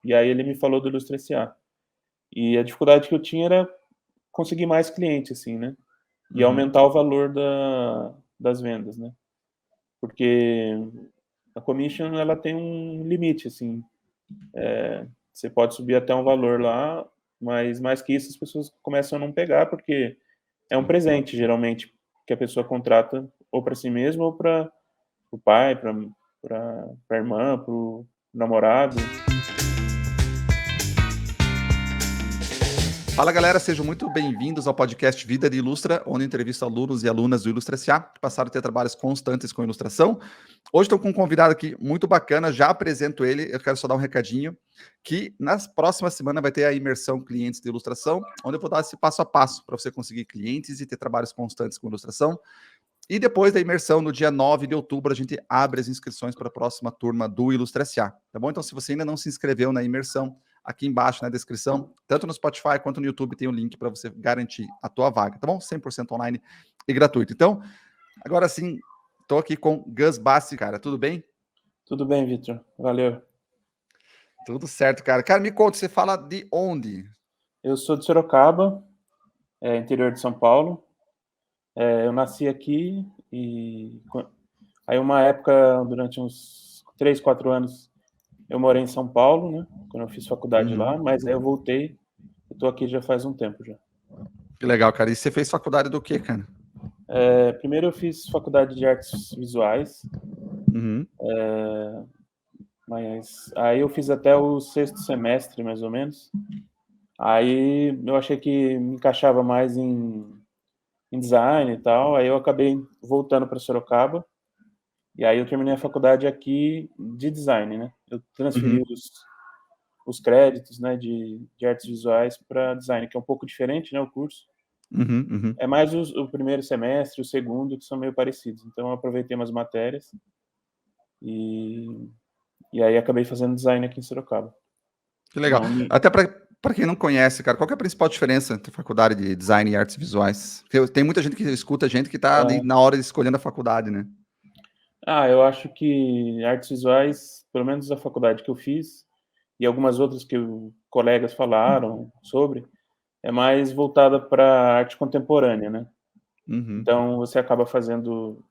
E aí ele me falou do Ilustra S.A. E a dificuldade que eu tinha era conseguir mais clientes, assim, né, e Uhum. aumentar o valor das vendas, né. Porque a commission ela tem um limite, assim, você pode subir até um valor lá, mas mais que isso as pessoas começam a não pegar, porque é um presente geralmente que a pessoa contrata ou para si mesma ou para o pai, para a irmã, para o namorado. Fala galera, sejam muito bem-vindos ao podcast Vida de Ilustra, onde eu entrevisto alunos e alunas do Ilustra S.A. que passaram a ter trabalhos constantes com ilustração. Hoje estou com um convidado aqui muito bacana, já apresento ele, eu quero só dar um recadinho, que na próxima semana vai ter a imersão Clientes de Ilustração, onde eu vou dar esse passo a passo para você conseguir clientes e ter trabalhos constantes com ilustração. E depois da imersão, no dia 9 de outubro, a gente abre as inscrições para a próxima turma do Ilustra S.A. Tá bom? Então, se você ainda não se inscreveu na imersão, aqui embaixo na descrição, tanto no Spotify quanto no YouTube, tem um link para você garantir a tua vaga, tá bom? 100% online e gratuito. Então, agora sim, estou aqui com Gus Bassi, cara. Tudo bem? Tudo bem, Vitor. Valeu. Tudo certo, cara. Cara, me conta, você fala de onde? Eu sou de Sorocaba, interior de São Paulo. Eu nasci aqui e aí uma época, durante uns 3, 4 anos, eu morei em São Paulo, né, quando eu fiz faculdade lá, Uhum. mas aí eu voltei, eu tô aqui já faz um tempo já. Que legal, cara. E você fez faculdade do quê, cara? Primeiro eu fiz faculdade de artes visuais, Uhum. mas aí eu fiz até o 6º semestre, mais ou menos. Aí eu achei que me encaixava mais em design e tal, aí eu acabei voltando para Sorocaba, e aí eu terminei a faculdade aqui de design, né. Eu transferi Uhum. os créditos, né, de artes visuais para design, que é um pouco diferente, né, o curso. Uhum. Uhum. É mais o primeiro semestre, o segundo, que são meio parecidos. Então eu aproveitei umas matérias e, e aí acabei fazendo design aqui em Sorocaba. Que legal. Na Uni... Até para quem não conhece, cara, qual que é a principal diferença entre faculdade de design e artes visuais? Tem muita gente que escuta gente que está ali na hora de escolhendo a faculdade, né? Eu acho que artes visuais, pelo menos a faculdade que eu fiz, e algumas outras que colegas falaram sobre, é mais voltada para arte contemporânea, né? Uhum. Então você acaba fazendo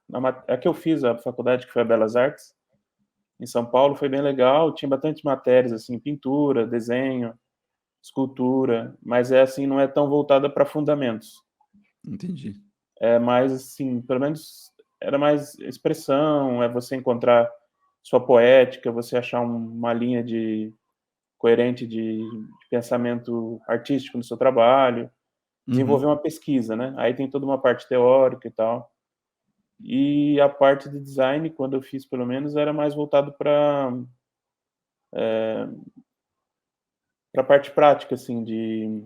a que eu fiz a faculdade, que foi a Belas Artes em São Paulo, foi bem legal, tinha bastante matérias assim, pintura, desenho, escultura, mas assim, não é tão voltada para fundamentos. Entendi. É mais assim, pelo menos era mais expressão, é você encontrar sua poética, você achar uma linha coerente de pensamento artístico no seu trabalho, desenvolver Uhum. uma pesquisa, né? Aí tem toda uma parte teórica e tal. E a parte de design, quando eu fiz pelo menos, era mais voltado para a parte prática, assim, de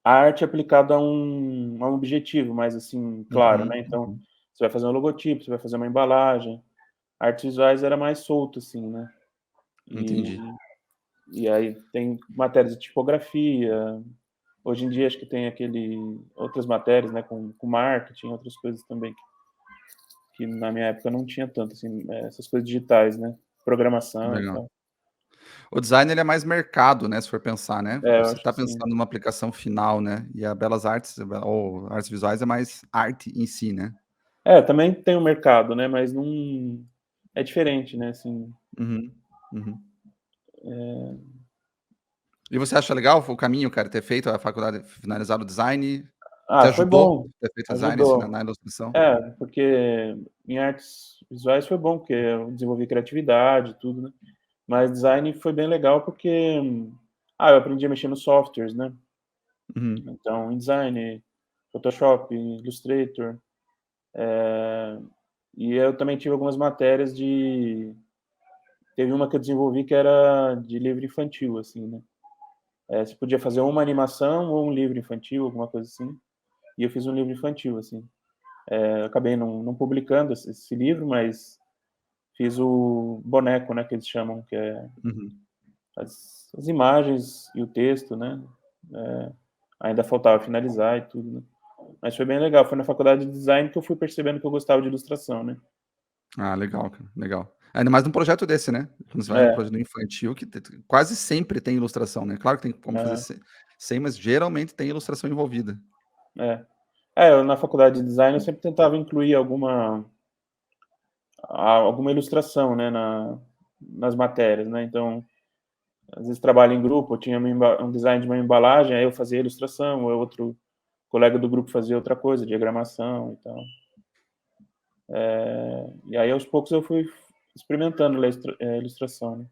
a arte aplicada a um objetivo mais, assim, claro, Uhum. né. Então, Uhum. você vai fazer um logotipo, você vai fazer uma embalagem. Artes visuais era mais solto, assim, né. E Entendi. e aí tem matérias de tipografia. Hoje em dia acho que tem outras matérias, né, com marketing, outras coisas também que na minha época não tinha tanto, assim, essas coisas digitais, né, programação e Legal. tal. O design ele é mais mercado, né, se for pensar, né? Eu Você acho está que sim. pensando numa aplicação final, né? E a Belas Artes ou artes visuais é mais arte em si, né? Também tem o mercado, né, mas não é diferente, né, assim. Uhum. Uhum. E você acha legal o caminho, cara, ter feito a faculdade, finalizar o design? Te Foi ajudou bom, ter feito design assim, na ajudou. ilustração? Porque em artes visuais foi bom, porque eu desenvolvi criatividade e tudo, né. Mas design foi bem legal porque, eu aprendi a mexer nos softwares, né. Uhum. Então, InDesign, Photoshop, Illustrator, e eu também tive algumas matérias teve uma que eu desenvolvi que era de livro infantil, assim, né. Você podia fazer uma animação ou um livro infantil, alguma coisa assim, e eu fiz um livro infantil, assim. Eu acabei não publicando esse livro, mas fiz o boneco, né, que eles chamam, que é Uhum. as imagens e o texto, né. Eh, Ainda faltava finalizar e tudo, né. Mas foi bem legal, foi na faculdade de design que eu fui percebendo que eu gostava de ilustração, né. Ah, legal, cara, legal. Ainda mais num projeto desse, né? Quando você vai num projeto infantil, que quase sempre tem ilustração, né? Claro que tem como fazer sem, mas geralmente tem ilustração envolvida. Eu, na faculdade de design, eu sempre tentava incluir alguma ilustração, né, nas matérias, né? Então, às vezes trabalho em grupo, eu tinha um design de uma embalagem, aí eu fazia ilustração, ou outro colega do grupo fazia outra coisa, diagramação e tal. E aí, aos poucos, eu fui experimentando a ilustração, né?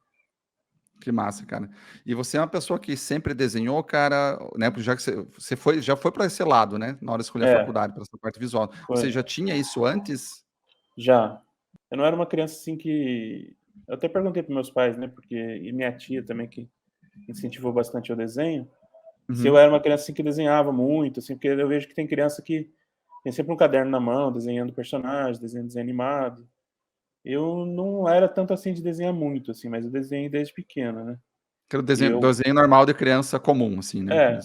Que massa, cara. E você é uma pessoa que sempre desenhou, cara, né? Já que você já foi para esse lado, né? Na hora de escolher a faculdade, para essa parte visual. Você já tinha isso antes? Já. Eu não era uma criança assim que. Eu até perguntei para meus pais, né? Porque. E minha tia também, que incentivou bastante o desenho. Se eu era uma criança assim que desenhava muito, assim, porque eu vejo que tem criança que tem sempre um caderno na mão, desenhando personagens, desenho animado. Eu não era tanto assim de desenhar muito, assim, mas eu desenhei desde pequeno, né? Que era o E desenho normal de criança comum, assim, né?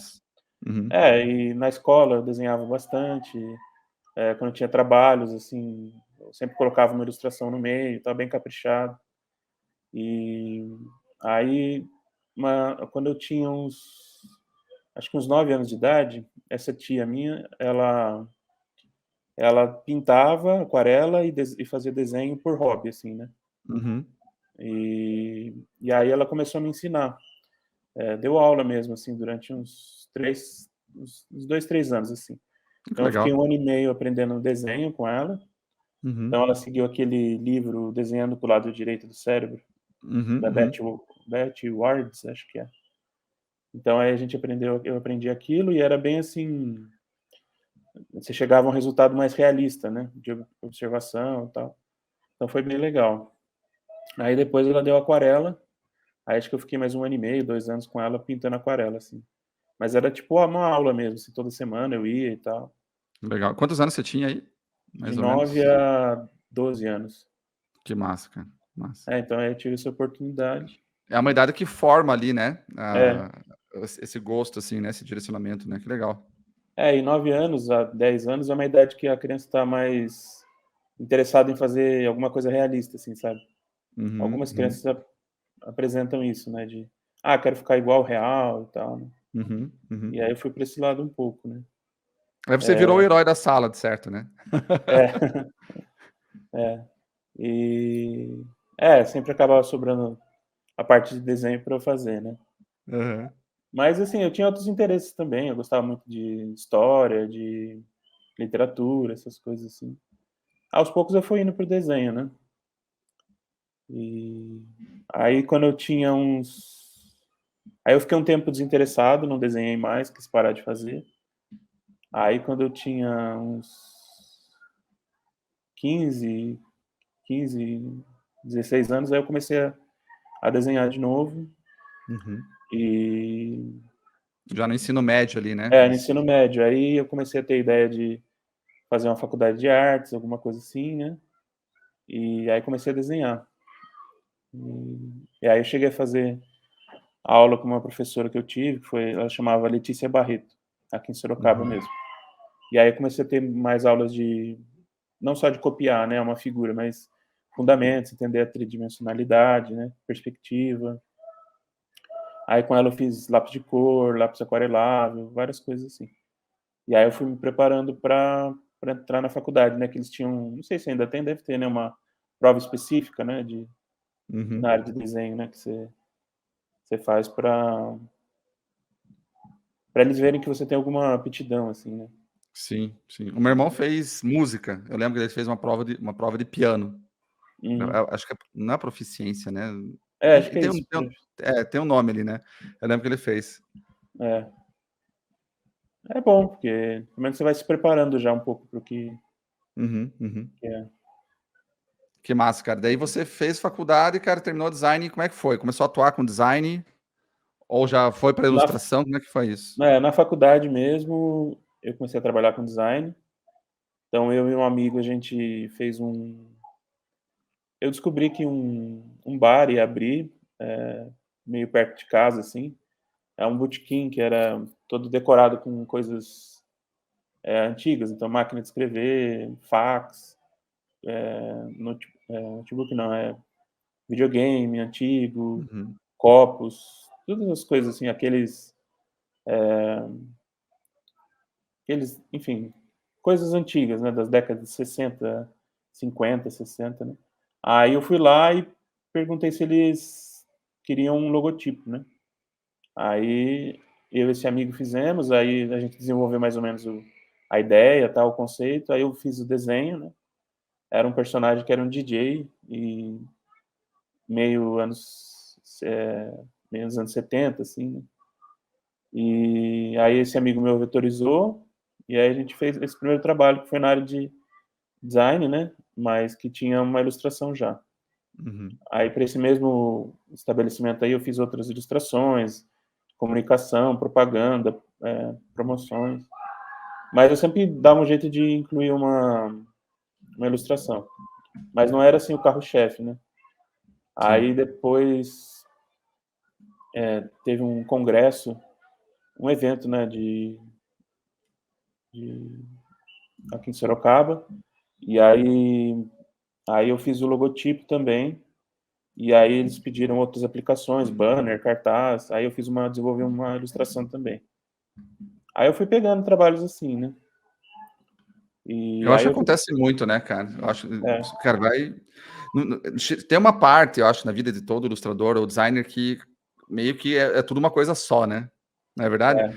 e na escola eu desenhava bastante. Quando tinha trabalhos, assim, eu sempre colocava uma ilustração no meio, estava bem caprichado. E aí, quando eu tinha acho que uns 9 anos de idade, essa tia minha, ela pintava aquarela e fazia desenho por hobby, assim, né? E aí ela começou a me ensinar. Deu aula mesmo, assim, durante uns 2, 3 anos, assim. Então eu fiquei 1 ano e meio aprendendo desenho com ela. Então ela seguiu aquele livro Desenhando pro Lado Direito do Cérebro, da Betty Wards, acho que é. Então aí eu aprendi aquilo e era bem assim, você chegava a um resultado mais realista, né, de observação e tal. Então foi bem legal. Aí depois ela deu aquarela, aí acho que eu fiquei mais 1 ano e meio, 2 anos com ela pintando aquarela, assim. Mas era tipo uma aula mesmo, assim, toda semana eu ia e tal. Legal. Quantos anos você tinha aí? De Mais ou 9 menos? a 12 anos. Que massa, cara. Massa. Então aí eu tive essa oportunidade. É uma idade que forma ali, né? É. Esse gosto, assim, né? Esse direcionamento, né? Que legal. E 9 anos a 10 anos é uma idade que a criança está mais interessada em fazer alguma coisa realista, assim, sabe? Algumas crianças apresentam isso, né? Quero ficar igual ao real e tal, né? E aí eu fui para esse lado um pouco, né? Aí você virou o herói da sala, de certo, né? É. E sempre acabava sobrando a parte de desenho para eu fazer, né? Mas assim, eu tinha outros interesses também. Eu gostava muito de história, de literatura, essas coisas assim. Aos poucos eu fui indo pro desenho, né? E aí quando eu tinha Aí eu fiquei um tempo desinteressado, não desenhei mais, quis parar de fazer. Aí quando eu tinha uns 15, 16 anos, aí eu comecei a desenhar de novo. E Já no ensino médio ali, né? no ensino médio. Aí eu comecei a ter ideia de fazer uma faculdade de artes, alguma coisa assim, né? E aí comecei a desenhar. E aí eu cheguei a fazer aula com uma professora que eu tive, ela chamava Letícia Barreto, aqui em Sorocaba mesmo. E aí eu comecei a ter mais aulas não só de copiar, né, uma figura, mas fundamentos, entender a tridimensionalidade, né, perspectiva. Aí com ela eu fiz lápis de cor, lápis aquarelável, várias coisas assim. E aí eu fui me preparando para entrar na faculdade, né, que eles tinham, não sei se ainda tem, deve ter, né, uma prova específica, né, na área de desenho, né, que você faz para eles verem que você tem alguma aptidão, assim, né. Sim, sim. O meu irmão fez música. Eu lembro que ele fez uma prova de piano. Eu acho que não é proficiência, né? Acho que é isso. Tem um nome ali, né? Eu lembro que ele fez. É bom, porque pelo menos você vai se preparando já um pouco para o que é. Que massa, cara. Daí você fez faculdade, cara, terminou design. Como é que foi? Começou a atuar com design? Ou já foi para ilustração? Como é que foi isso? Na faculdade mesmo, eu comecei a trabalhar com design. Então eu e um amigo, a gente fez eu descobri que um bar ia abrir, meio perto de casa, assim. É um botequim que era todo decorado com coisas antigas, então máquina de escrever, fax, notebook não, videogame antigo, Uhum. copos, todas as coisas assim, enfim, coisas antigas, né, das décadas de 60, 50, 60, né. Aí eu fui lá e perguntei se eles queriam um logotipo, né. Aí eu e esse amigo fizemos, aí a gente desenvolveu mais ou menos a ideia, tal, o conceito, aí eu fiz o desenho, né. Era um personagem que era um DJ e meio anos, meio dos anos 70, assim, né. E aí esse amigo meu vetorizou, e aí a gente fez esse primeiro trabalho que foi na área de design, né, mas que tinha uma ilustração já. Uhum. Aí para esse mesmo estabelecimento aí eu fiz outras ilustrações, comunicação, propaganda, promoções, mas eu sempre dava um jeito de incluir uma ilustração, mas não era assim o carro-chefe, né. Sim. Aí depois, teve um congresso, um evento, né, de aqui em Sorocaba, e aí eu fiz o logotipo também, e aí eles pediram outras aplicações, banner, cartaz, aí eu desenvolvi uma ilustração também. Aí eu fui pegando trabalhos assim, né. E Eu acho aí que eu acontece muito, né, cara? Eu acho, é, cara, vai. Tem uma parte, eu acho, na vida de todo ilustrador ou designer que meio que é tudo uma coisa só, né? Não é verdade?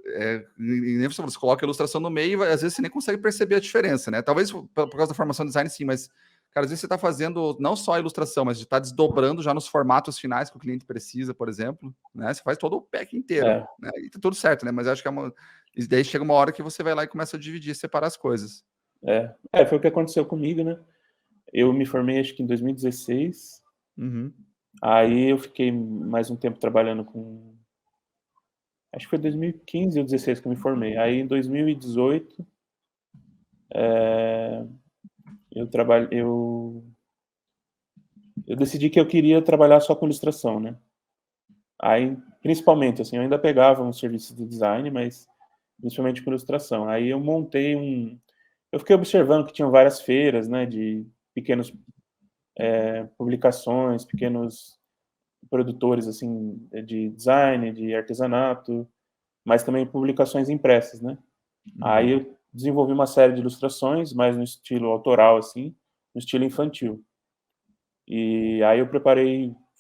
é, E nem você coloca a ilustração no meio e às vezes você nem consegue perceber a diferença, né? Talvez por causa da formação de design, sim, mas, cara, às vezes você está fazendo não só a ilustração, mas está desdobrando já nos formatos finais que o cliente precisa, por exemplo, né? Você faz todo o pack inteiro, é, né? E tá tudo certo, né? Mas eu acho que e daí chega uma hora que você vai lá e começa a dividir, separar as coisas. foi o que aconteceu comigo, né. Eu me formei acho que em 2016, Uhum. aí eu fiquei mais um tempo trabalhando com, acho que foi 2015 ou 16 que eu me formei. Aí em 2018, eu trabalho eu decidi que eu queria trabalhar só com ilustração, né. Aí, principalmente, assim, eu ainda pegava um serviço de design, mas principalmente com ilustração. Aí eu fiquei observando que tinham várias feiras, né, de pequenos, publicações, pequenos produtores, assim, de design, de artesanato, mas também publicações impressas, né. Aí Uhum. eu desenvolvi uma série de ilustrações, mais no estilo autoral, assim, no estilo infantil. E aí eu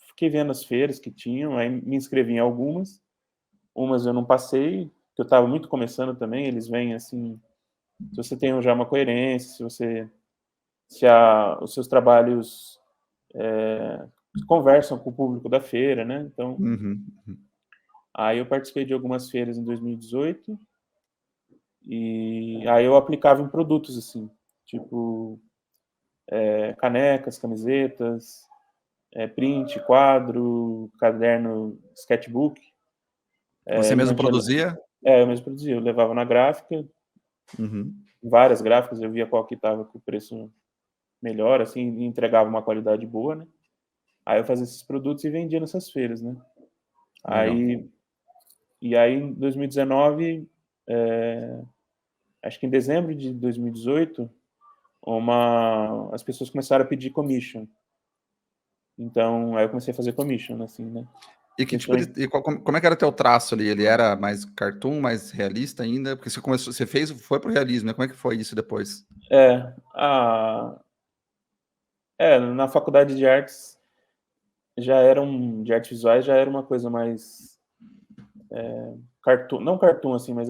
fiquei vendo as feiras que tinham, aí me inscrevi em algumas, umas eu não passei, porque eu estava muito começando também, eles veem, assim, se você tem já uma coerência, se os seus trabalhos, conversam com o público da feira, né, então, Uhum. aí eu participei de algumas feiras em 2018, e aí eu aplicava em produtos, assim, tipo, canecas, camisetas, print, quadro, caderno, sketchbook, Você e mesmo vendia. produzia? Eu mesmo produzia, eu levava na gráfica, Uhum. várias gráficas, eu via qual que estava com o preço melhor, assim, e entregava uma qualidade boa, né. Aí eu fazia esses produtos e vendia nessas feiras, né. Legal. Aí em 2019, eh, acho que em dezembro de 2018, as pessoas começaram a pedir commission. Então, aí eu comecei a fazer commission, assim, né. E que tipo de Principalmente, e como é que era o teu traço ali? Ele era mais cartoon, mais realista ainda? Porque você foi para o realismo, né, como é que foi isso depois? é, a na faculdade de artes de artes visuais já era uma coisa mais cartoon, não cartoon, assim, mas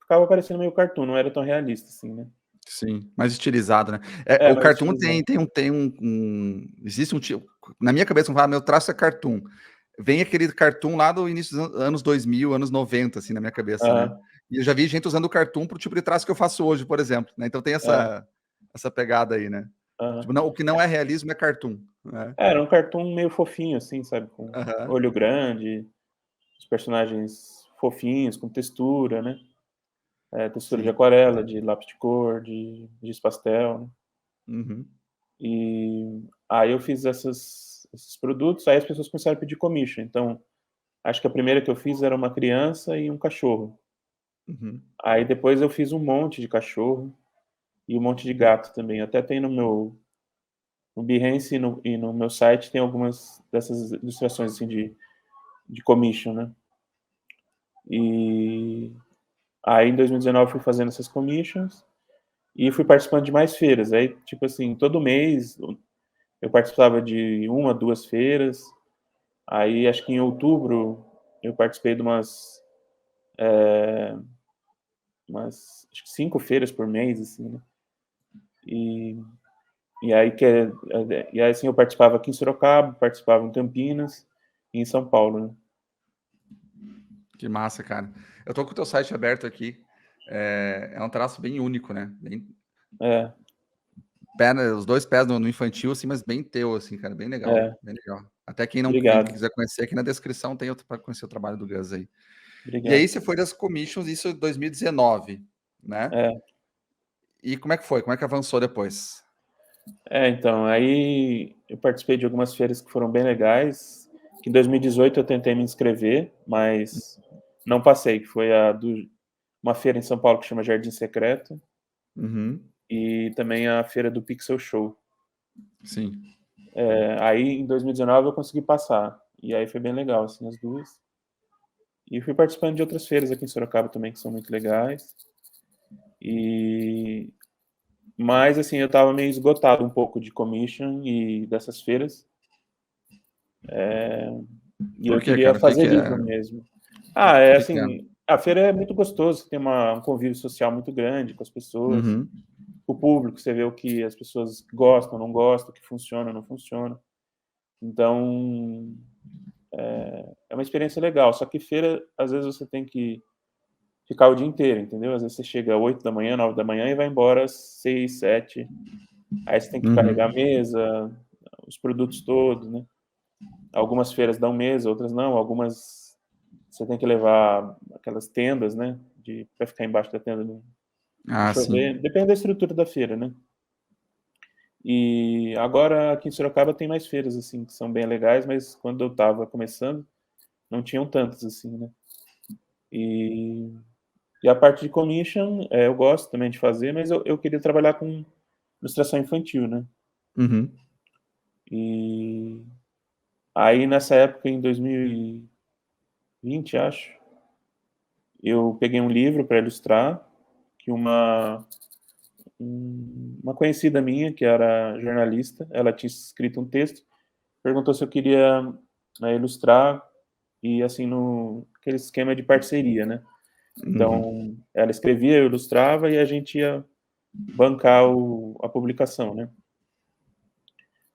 ficava parecendo meio cartoon, não era tão realista, assim, né. Sim, mais estilizado, né. É, O mais cartoon tem estilizado. tem um tem existe um tipo na minha cabeça, vamos falar: "Meu traço é cartoon". Vem aquele cartoon lá do início dos anos 2000, anos 90, assim, na minha cabeça, né. Aham, E eu já vi gente usando o cartoon para o tipo de traço que eu faço hoje, por exemplo, né, então tem é, essa pegada aí, né. aham. Tipo, não, o que não é realismo é cartoon, né. Era um cartoon meio fofinho, assim, sabe, com Aham, olho grande, os personagens fofinhos, com textura, né, textura de sim. aquarela, de lápis de cor, de giz pastel, né. Uhum, E aí eu fiz esses produtos, aí as pessoas começaram a pedir commission, então, acho que a primeira que eu fiz era uma criança e um cachorro. uhum. Aí depois eu fiz um monte de cachorro e um monte de gato também, até tem no meu no Behance e no meu site tem algumas dessas ilustrações assim de commission, né? E aí em 2019 fui fazendo essas commissions e fui participando de mais feiras. Aí, tipo assim, todo mês eu participava de 1, 2 feiras. Aí acho que em outubro eu participei de umas acho que 5 feiras por mês, assim, né? E, e aí e aí assim eu participava aqui em Sorocaba, participava em Campinas e em São Paulo, né? Que massa, cara. Eu tô com o teu site aberto aqui. É um traço bem único, né? É, Os dois pés no infantil, assim, mas bem teu, assim, cara. Bem legal, é, bem legal. Até quem obrigado, quiser conhecer, aqui na descrição tem para conhecer o trabalho do Gus aí. E aí obrigado. você foi das commissions, isso em 2019, né? É, E como é que foi? Como é que avançou depois? então, aí eu participei de algumas feiras que foram bem legais, que em 2018 eu tentei me inscrever, mas não passei, que foi uma feira em São Paulo que chama Jardim Secreto, Uhum, e também a feira do Pixel Show. sim. Aí em 2019 eu consegui passar, e aí foi bem legal, assim, as duas. E fui participando de outras feiras aqui em Sorocaba também, que são muito legais. E mas assim, eu estava meio esgotado um pouco de commission e dessas feiras. E Por eu quê, queria cara? fazer livro mesmo. É O que que é? assim, a feira é muito gostoso, tem um convívio social muito grande com as pessoas, Uhum. o público, você vê o que as pessoas gostam, não gostam, o que funciona, não funciona. Então, é uma experiência legal, só que feira, às vezes você tem que ficar o dia inteiro, entendeu? Às vezes você chega às 8 da manhã, 9 da manhã e vai embora às 6, 7. Aí você tem que carregar a Uhum. mesa, os produtos todos, né? Algumas feiras dão mesa, outras não. Algumas você tem que levar aquelas tendas, né? Para ficar embaixo da tenda não Ah, sim. chover. Depende da estrutura da feira, né? E agora aqui em Sorocaba tem mais feiras, assim, que são bem legais, mas quando eu estava começando, não tinham tantas, assim, né? E, e a parte de commission, eu gosto também de fazer, mas eu queria trabalhar com ilustração infantil, né? Uhum. E aí nessa época, em 2020, acho, eu peguei um livro para ilustrar que uma conhecida minha, que era jornalista, ela tinha escrito um texto, perguntou se eu queria ilustrar e assim no aquele esquema de parceria, né? Uhum. Então, ela escrevia, eu ilustrava e a gente ia bancar a publicação, né?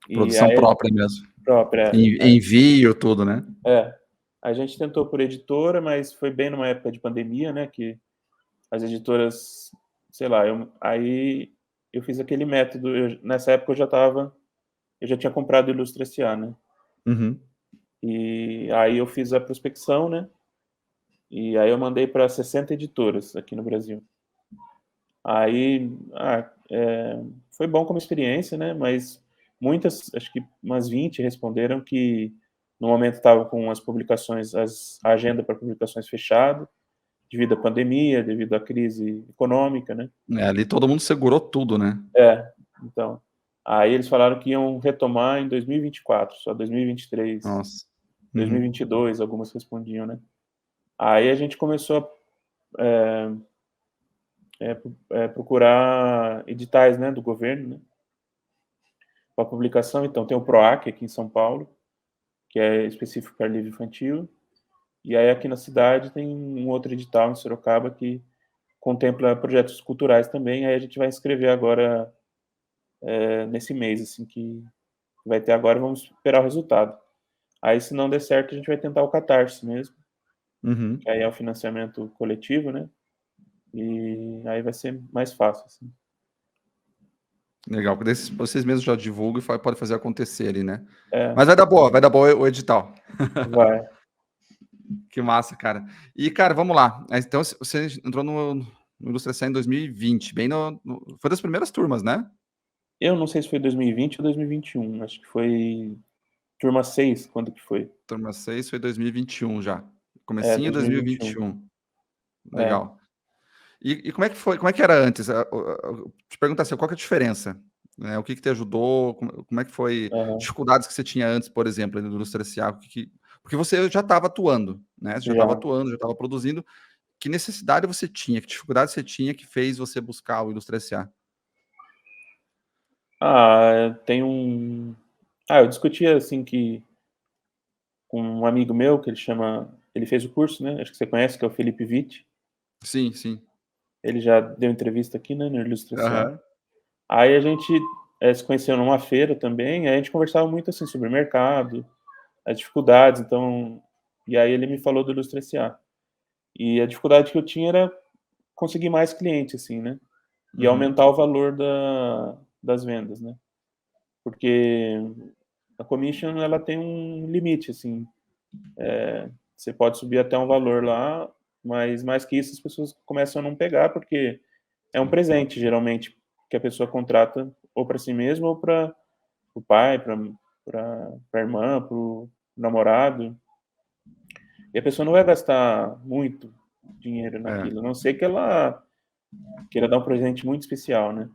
E Produção aí própria mesmo. própria, Envio, tudo, né? a gente tentou por editora, mas foi bem numa época de pandemia, né? Que as editoras, sei lá, aí eu fiz aquele método. Nessa época eu já tinha comprado o Ilustra S.A., né? Uhum. E aí eu fiz a prospecção, né? E aí eu mandei para 60 editoras aqui no Brasil. Aí, foi bom como experiência, né? Mas muitas, acho que umas 20 responderam que no momento estavam com as publicações, a agenda para publicações fechada, devido à pandemia, devido à crise econômica, né? Ali todo mundo segurou tudo, né? Então. Aí eles falaram que iam retomar em 2024, só 2023, Nossa. Uhum. 2022, algumas respondiam, né? Aí a gente começou a procurar editais, né, do governo, né, para publicação. Então tem o PROAC aqui em São Paulo, que é específico para livro infantil, e aí aqui na cidade tem um outro edital em Sorocaba que contempla projetos culturais também. Aí a gente vai inscrever agora nesse mês, assim, que vai ter agora, vamos esperar o resultado. Aí, se não der certo, a gente vai tentar o Catarse mesmo, Uhum. que aí é o financiamento coletivo, né? E aí vai ser mais fácil, assim. Legal, porque vocês mesmos já divulgam e pode fazer acontecer ali, né? É, Mas vai dar boa o edital. vai. Que massa, cara. E, cara, vamos lá. Então, você entrou no Ilustração em 2020, bem foi das primeiras turmas, né? Eu não sei se foi 2020 ou 2021, acho que foi turma 6, quando que foi? Turma 6 foi 2021 já. É, Comecinho de 2021. 2021. É. Legal. E como é que foi? Como é que era antes? Te perguntar assim, qual que é a diferença né? O que te ajudou? Como é que foi? Aham. Dificuldades que você tinha antes, por exemplo, no Ilustra S.A., porque você já estava atuando, né? Você já estava Já. atuando, já estava produzindo. Que necessidade você tinha? Que dificuldade você tinha que fez você buscar o Ilustra S.A.? Tem um eu discutia, assim, que com um amigo meu que ele fez o curso, né, acho que você conhece, que é o Felipe Witt. Sim, sim. Ele já deu entrevista aqui, né, no Ilustra S.A. Aham. Aí a gente, se conheceu numa feira também, aí a gente conversava muito, assim, sobre o mercado, as dificuldades, então e aí ele me falou do Ilustra S.A. E a dificuldade que eu tinha era conseguir mais clientes, assim, né, e Uhum. aumentar o valor das vendas, né. Porque a commission ela tem um limite, assim, você pode subir até um valor lá, mas mais que isso as pessoas começam a não pegar, porque é um presente geralmente que a pessoa contrata ou para si mesma ou para o pai, para a irmã, para o namorado, e a pessoa não vai gastar muito dinheiro É. naquilo, a não ser que ela queira dar um presente muito especial, né.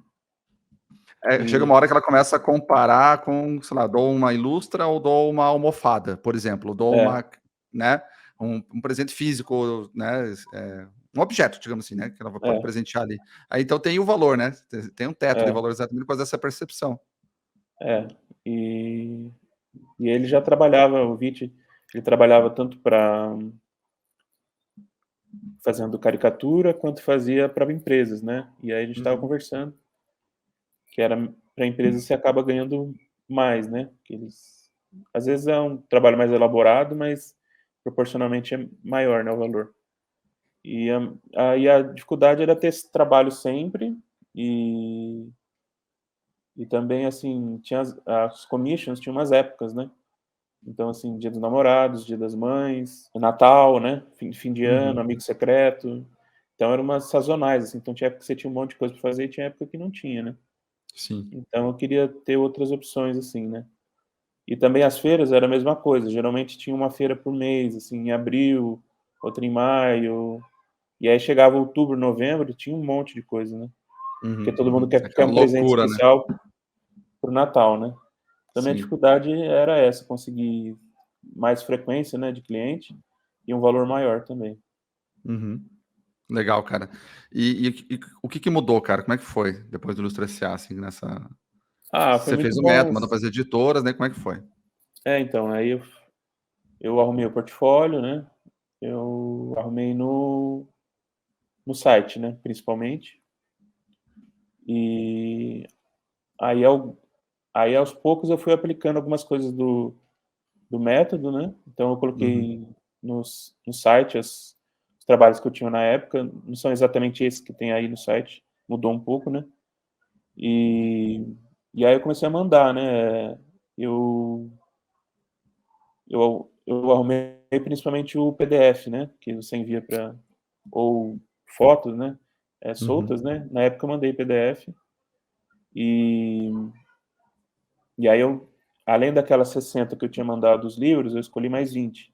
Chega E uma hora que ela começa a comparar com, sei lá, dou uma Ilustra ou dou uma almofada, por exemplo, dou é, uma, né, um presente físico, né, um objeto, digamos assim, né, que ela pode é, presentear ali. Aí então tem o valor, né, tem um teto de é, valor exatamente por causa dessa percepção. é. E e ele já trabalhava, o Vit, ele trabalhava tanto para fazendo caricatura, quanto fazia para empresas, né. E aí a gente estava Uhum. conversando, que era para empresas você acaba ganhando mais, né, que eles às vezes é um trabalho mais elaborado, mas proporcionalmente é maior, né, o valor. E aí a dificuldade era ter esse trabalho sempre, e e também, assim, tinha as commissions tinham umas épocas, né. Então, assim, Dia dos Namorados, Dia das Mães, Natal, né, fim de ano, Uhum. amigo secreto. Então eram umas sazonais, assim, então tinha época que você tinha um monte de coisa para fazer e tinha época que não tinha, né. Sim. Então eu queria ter outras opções, assim, né. E também as feiras era a mesma coisa, geralmente tinha uma feira por mês, assim, em abril, outra em maio, e aí chegava outubro, novembro, tinha um monte de coisa, né. Porque Uhum, todo mundo uhum. quer Aquela um presente loucura, né. especial para o Natal, né. Então minha Sim. dificuldade era essa, conseguir mais frequência, né, de cliente e um valor maior também. Uhum. Legal, cara. E o que mudou, cara? Como é que foi depois do Ilustra S.A., assim, nessa Foi você muito fez o bom. método, mandou para as editoras, né, como é que foi? Então, aí eu arrumei o portfólio, né, eu arrumei no site, né, principalmente, e aí aí aos poucos eu fui aplicando algumas coisas do método, né, então eu Uhum. coloquei no site os trabalhos que eu tinha na época, não são exatamente esses que tem aí no site, mudou um pouco, né, e e aí eu comecei a mandar, né, eu eu arrumei principalmente o PDF, né, que você envia para ou fotos, né, Uhum. soltas, né, na época eu mandei PDF, e e aí além daquelas 60 que eu tinha mandado os livros, eu escolhi mais 20.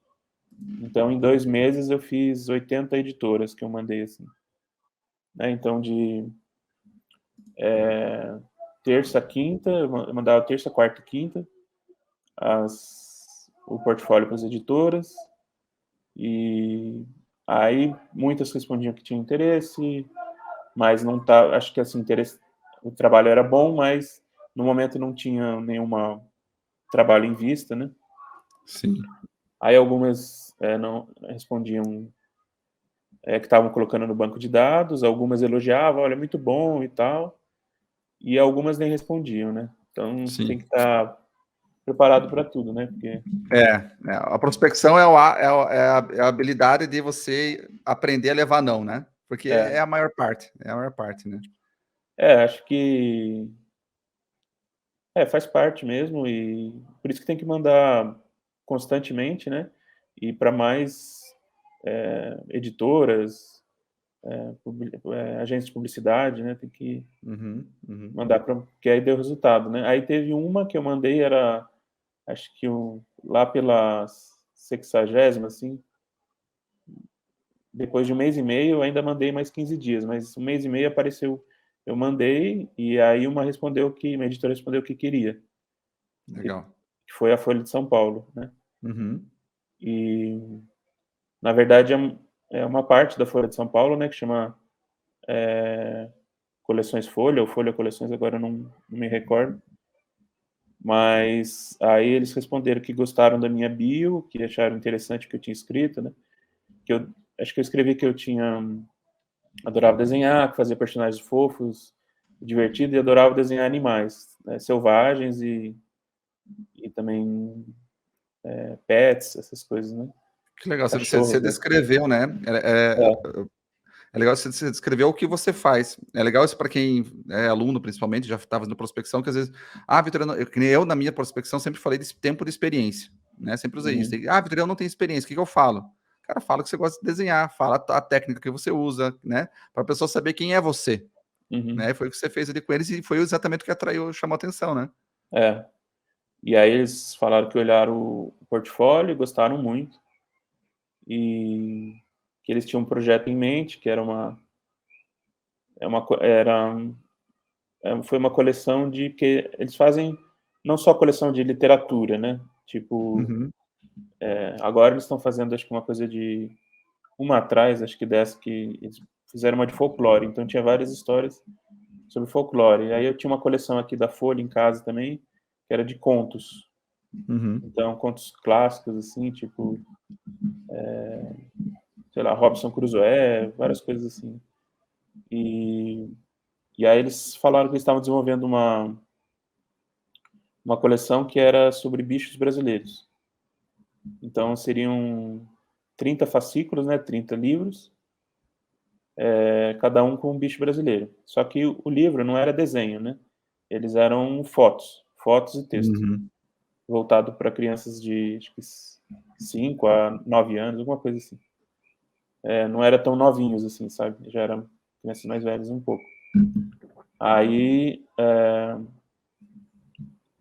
Então em 2 meses eu fiz 80 editoras que eu mandei, assim, né, então de, terça a quinta, eu mandava terça, quarta e quinta, o portfólio para as editoras, e aí muitas respondiam que tinham interesse, mas não tá, acho que, assim, interesse, o trabalho era bom, mas no momento não tinha nenhuma trabalho em vista, né. Sim, Aí algumas, não respondiam, que estavam colocando no banco de dados, algumas elogiavam: "Olha, muito bom e tal", e algumas nem respondiam, né. Então tem sim. que estar preparado para tudo, né, porque A prospecção é a habilidade de você aprender a levar não, né, porque é, é a maior parte, né. acho que faz parte mesmo, e por isso que tem que mandar constantemente, né, e para mais, editoras, agências de publicidade, né, tem que Uhum, uhum. mandar para, porque aí deu resultado, né. Aí teve uma que eu mandei, era acho que lá pela 60ª, assim, depois de 1 mês e meio eu ainda mandei mais 15 dias, mas 1 mês e meio apareceu eu mandei, e aí uma editora respondeu que queria, Legal. que foi a Folha de São Paulo, né? Uhum. E, na verdade, é uma parte da Folha de São Paulo, né, que chama Coleções Folha, ou Folha Coleções, agora eu não me recordo. Mas aí eles responderam que gostaram da minha bio, que acharam interessante o que eu tinha escrito, né? Acho que eu escrevi que eu adorava desenhar, que fazia personagens fofos, divertido, e adorava desenhar animais, né, selvagens e também pets, essas coisas, né? Que legal, você Cachorros, né? descreveu, né? É. É legal você descrever o que você faz. É legal isso para quem é aluno, principalmente, já estava fazendo prospecção, que às vezes, Vitor, que nem eu na minha prospecção sempre falei desse tempo de experiência, né? Sempre usei isso. Vitor, eu não tenho experiência, o que eu falo? Cara, fala que você gosta de desenhar, fala a técnica que você usa, né? Para a pessoa saber quem é você, né? Foi o que você fez ali com eles e foi exatamente o que atraiu, chamou a atenção, né? E aí eles falaram que olharam o portfólio, gostaram muito, e que eles tinham um projeto em mente, que foi uma coleção que eles fazem não só coleção de literatura, né? Tipo, agora eles estão fazendo, acho que uma coisa de uma atrás, acho que dessa, que eles fizeram uma de folclore, então tinha várias histórias sobre folclore. E aí eu tinha uma coleção aqui da Folha em casa também, que era de contos. Então, contos clássicos, assim, tipo, sei lá, Robinson Crusoe, várias coisas assim. E aí eles falaram que eles estavam desenvolvendo uma coleção que era sobre bichos brasileiros. Então, seriam 30 fascículos, né, 30 livros, cada um com um bicho brasileiro. Só que o livro não era desenho, né? Eles eram fotos e texto, voltado para crianças de, acho que 5 a 9 anos, alguma coisa assim. Não era tão novinhos assim, sabe? Já eram crianças mais velhas um pouco. Aí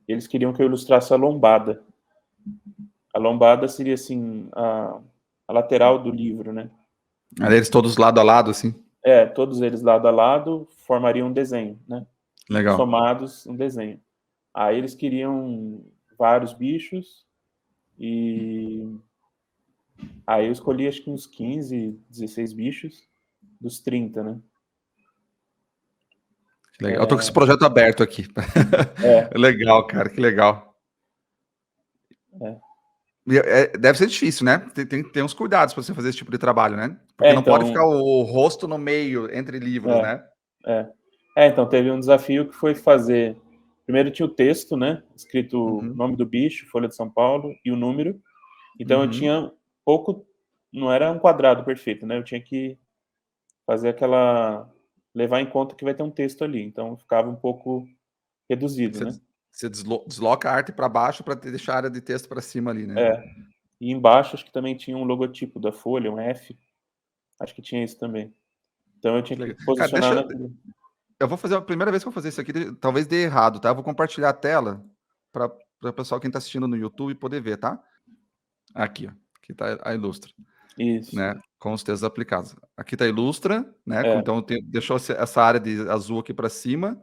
eles queriam que eu ilustrasse a lombada. A lombada seria assim a lateral do livro, né? Eles todos lado a lado, assim. Todos eles lado a lado formariam um desenho, né? Legal. Somados um desenho. Aí eles queriam vários bichos e aí eu escolhi acho que uns 15, 16 bichos dos 30, né? Legal. Eu tô com esse projeto aberto aqui. Legal, cara, que legal. Deve ser difícil, né? Tem que ter uns cuidados para você fazer esse tipo de trabalho, né? Porque não pode ficar o rosto no meio entre livros, né? Então teve um desafio que foi fazer. Primeiro tinha o texto, né? Escrito nome do bicho, Folha de São Paulo e o número. Então eu tinha pouco, não era um quadrado perfeito, né? Eu tinha que fazer levar em conta que vai ter um texto ali. Então ficava um pouco reduzido, né? Você desloca a arte para baixo para deixar a área de texto para cima ali, né? E embaixo acho que também tinha um logotipo da Folha, um F. Acho que tinha isso também. Então eu tinha que posicionar Cara, eu vou fazer a primeira vez que eu vou fazer isso aqui, talvez dê errado, tá? Eu vou compartilhar a tela para o pessoal quem está assistindo no YouTube poder ver, tá? Aqui, ó. Aqui tá a Ilustra. Isso. Né? Com os textos aplicados. Aqui tá a Ilustra, né? Então deixou essa área de azul aqui para cima.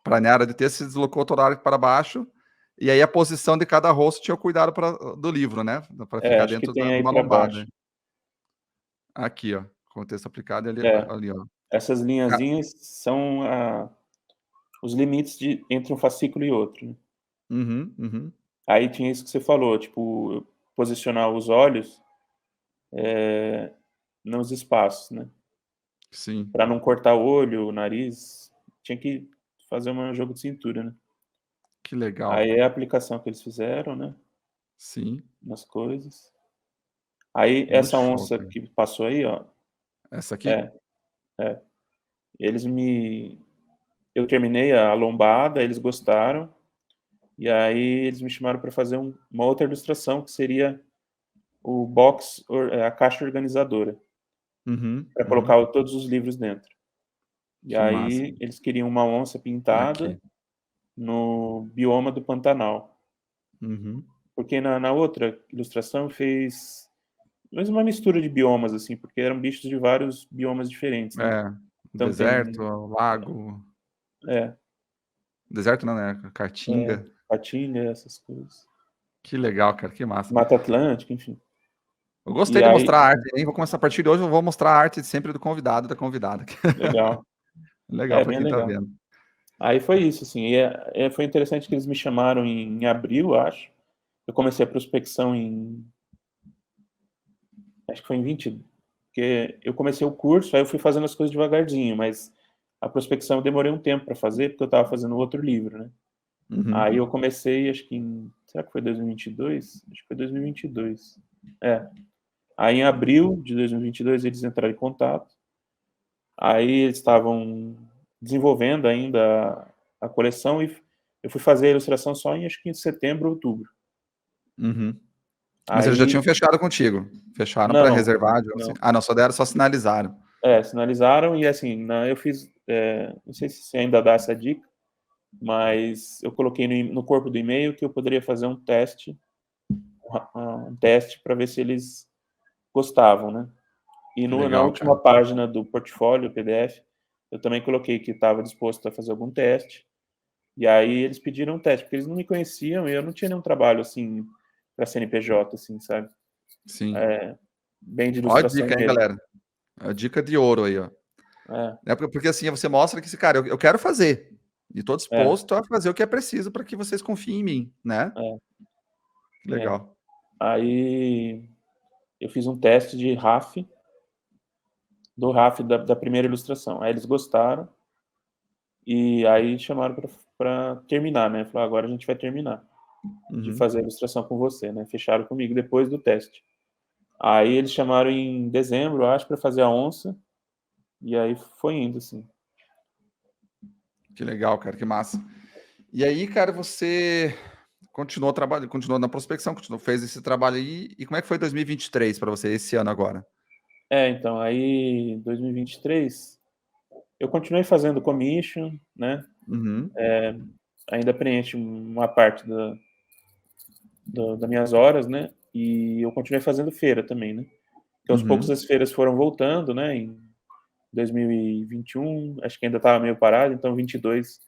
Para a área de texto, se deslocou toda a área para baixo. E aí a posição de cada rosto tinha o cuidado do livro, né? Para ficar acho que dentro de tem aí uma para lombada. baixo. Aqui, ó. Com o texto aplicado ali, ó. Essas linhazinhas são os limites entre um fascículo e outro. Né? Aí tinha isso que você falou, tipo, posicionar os olhos nos espaços, né? Sim. Para não cortar o olho, o nariz. Tinha que fazer um jogo de cintura, né? Que legal. Aí é a aplicação que eles fizeram, né? Sim. Nas coisas. Aí Muito essa show, onça cara. que passou aí, ó. Essa aqui? Eu terminei a lombada, eles gostaram. E aí eles me chamaram para fazer uma outra ilustração, que seria o box, a caixa organizadora, para colocar todos os livros dentro. E Que massa. aí eles queriam uma onça pintada no bioma do Pantanal. Porque na outra ilustração fez uma mistura de biomas, assim, porque eram bichos de vários biomas diferentes. Né? Então Deserto, lago. É. Deserto não, né? Caatinga. Caatinga, essas coisas. Que legal, cara, que massa. Mata Atlântica, enfim. Eu gostei de mostrar a arte, hein? Vou começar a partir de hoje, eu vou mostrar a arte sempre do convidado, da convidada. Legal. Legal para bem quem tá legal. vendo. Aí foi isso, assim, foi interessante que eles me chamaram em abril, acho. Eu comecei a prospecção acho que foi em 20, porque eu comecei o curso, aí eu fui fazendo as coisas devagarzinho, mas a prospecção eu demorei um tempo para fazer, porque eu estava fazendo outro livro, né? Uhum. Aí eu comecei, acho que será que foi 2022? Acho que foi 2022. Aí em abril de 2022 eles entraram em contato. Aí eles estavam desenvolvendo ainda a coleção e eu fui fazer a ilustração só acho que em setembro, outubro. Uhum. Mas eles já tinham fechado contigo? Fecharam para reservar? Assim. Ah, não, só sinalizaram. Sinalizaram e assim, eu fiz, não sei se ainda dá essa dica, mas eu coloquei no corpo do e-mail que eu poderia fazer um teste para ver se eles gostavam, né? E na última página do portfólio PDF, eu também coloquei que estava disposto a fazer algum teste. E aí eles pediram um teste, porque eles não me conheciam e eu não tinha nenhum trabalho, assim, para CNPJ, assim, sabe? Sim. Bem de ilustração. Ó a dica, hein, galera? A dica de ouro aí, ó. Porque assim, você mostra que esse cara, eu quero fazer. E tô disposto a fazer o que é preciso para que vocês confiem em mim, né? Legal. Aí eu fiz um teste de RAF, do RAF da primeira ilustração. Aí eles gostaram e aí chamaram para terminar, né? Falaram, agora a gente vai terminar de fazer a ilustração com você, né? Fecharam comigo depois do teste. Aí eles chamaram em dezembro, acho, para fazer a onça. E aí foi indo, assim. Que legal, cara, que massa. E aí, cara, você continuou na prospecção, fez esse trabalho aí. E como é que foi 2023 para você, esse ano agora? Então, aí 2023, eu continuei fazendo commission, né? Ainda preenche uma parte das minhas horas, né? E eu continuei fazendo feira também, né? Porque aos poucos as feiras foram voltando, né? Em 2021, acho que ainda estava meio parado, então 22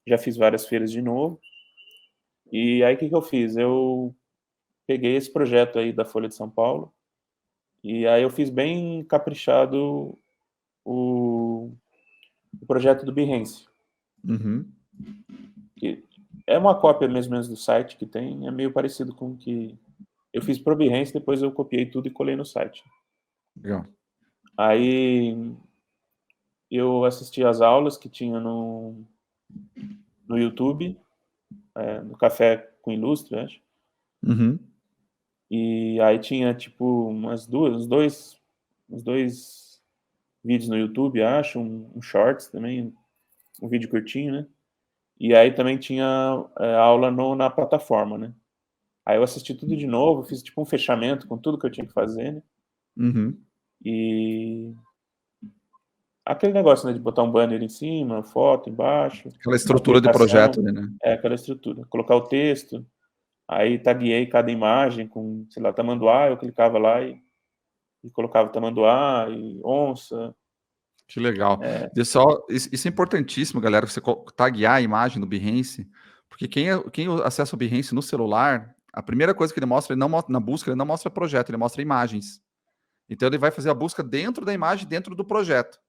já fiz várias feiras de novo. E aí o que eu fiz? Eu peguei esse projeto aí da Folha de São Paulo e aí eu fiz bem caprichado o projeto do Behance. Que é uma cópia mais ou menos do site que tem, é meio parecido com o que eu fiz pro Behance, depois eu copiei tudo e colei no site. Legal. Aí eu assisti as aulas que tinha no YouTube, no Café com Ilustre, acho. E aí tinha, tipo, uns dois vídeos no YouTube, acho, um shorts também, um vídeo curtinho, né? E aí também tinha aula na plataforma, né? Aí eu assisti tudo de novo, fiz tipo um fechamento com tudo que eu tinha que fazer, né? E aquele negócio, né, de botar um banner em cima, foto embaixo. Aquela estrutura de projeto, né? Aquela estrutura. Colocar o texto, aí taguei cada imagem com, sei lá, tamanduá, eu clicava lá e colocava tamanduá e onça. Que legal. Isso é importantíssimo, galera, você taguear a imagem do Behance, porque quem acessa o Behance no celular, a primeira coisa que ele mostra, na busca, ele não mostra projeto, ele mostra imagens. Então ele vai fazer a busca dentro da imagem, dentro do projeto.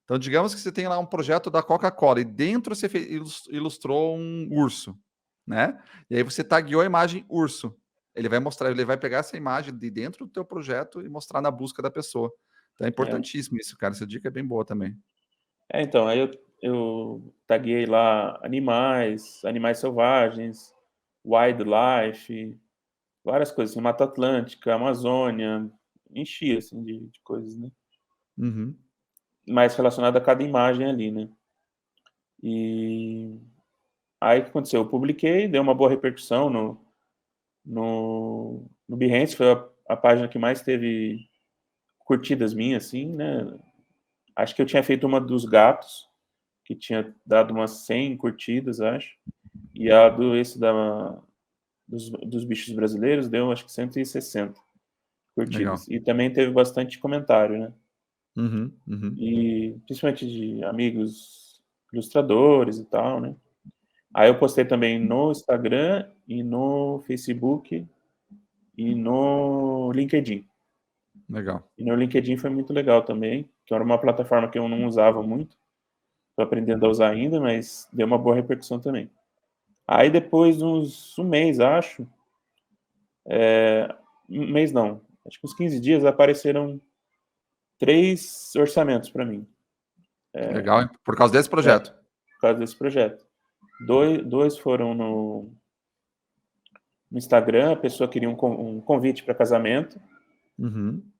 Então, digamos que você tem lá um projeto da Coca-Cola e dentro você ilustrou um urso, né? E aí você tagueou a imagem urso. Ele vai pegar essa imagem de dentro do teu projeto e mostrar na busca da pessoa. Então é importantíssimo isso, cara. Essa dica é bem boa também. Então, aí eu taguei lá animais selvagens, wildlife, várias coisas, assim, Mata Atlântica, Amazônia, enchi, assim, de coisas, né? Mais relacionado a cada imagem ali, né? E aí o que aconteceu? Eu publiquei, deu uma boa repercussão no Behance, foi a página que mais teve curtidas minhas, assim, né? Acho que eu tinha feito uma dos gatos, que tinha dado umas 100 curtidas, acho. E a dos bichos brasileiros deu, acho que 160 curtidas. Legal. E também teve bastante comentário, né? E principalmente de amigos ilustradores e tal, né? Aí eu postei também no Instagram e no Facebook e no LinkedIn. Legal. E no LinkedIn foi muito legal também, que era uma plataforma que eu não usava muito, estou aprendendo a usar ainda, mas deu uma boa repercussão também. Aí depois de um mês, acho, um mês não, acho que uns 15 dias, apareceram 3 orçamentos para mim. Legal, hein? Por causa desse projeto. Por causa desse projeto. Dois foram no Instagram, a pessoa queria um convite para casamento,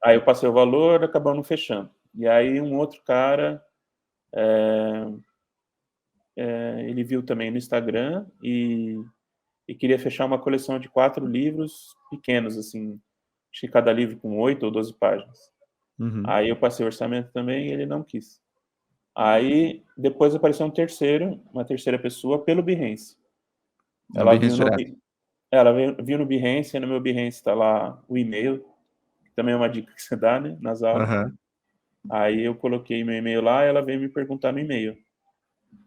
aí eu passei o valor, acabou não fechando. E aí um outro cara, ele viu também no Instagram e queria fechar uma coleção de 4 livros pequenos, assim, acho que cada livro com 8 ou 12 páginas. Aí eu passei o orçamento também e ele não quis. Aí depois apareceu uma terceira pessoa pelo Behance. No Ela Behance viu no, direto. viu no Behance, e no meu Behance está lá o e-mail, que também é uma dica que você dá, né, nas aulas. Aí eu coloquei meu e-mail lá e ela veio me perguntar no e-mail.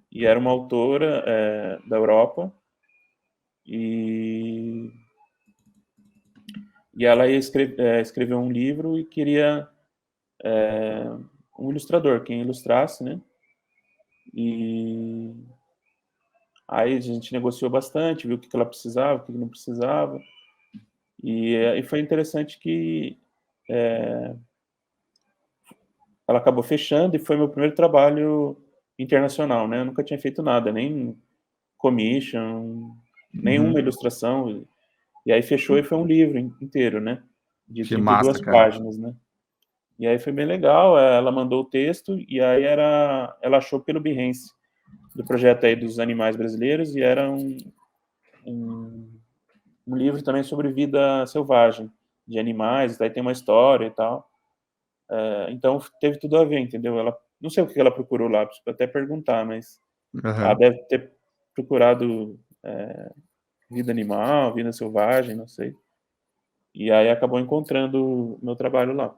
E era uma autora da Europa e ela ia escrever um livro e queria um ilustrador, quem ilustrasse, né? E aí a gente negociou bastante, viu o que ela precisava, o que não precisava. E foi interessante que ela acabou fechando e foi meu primeiro trabalho internacional, né? Eu nunca tinha feito nada, nem commission, nenhuma ilustração. E aí fechou e foi um livro inteiro, né? De Que massa, 32 cara. páginas, né? E aí foi bem legal, ela mandou o texto e aí ela achou pelo Behance do projeto aí dos animais brasileiros e era um livro também sobre vida selvagem de animais, daí tem uma história e tal. Então teve tudo a ver, entendeu? Ela não sei o que ela procurou lá, preciso até perguntar, mas ela deve ter procurado vida animal, vida selvagem, não sei. E aí acabou encontrando o meu trabalho lá.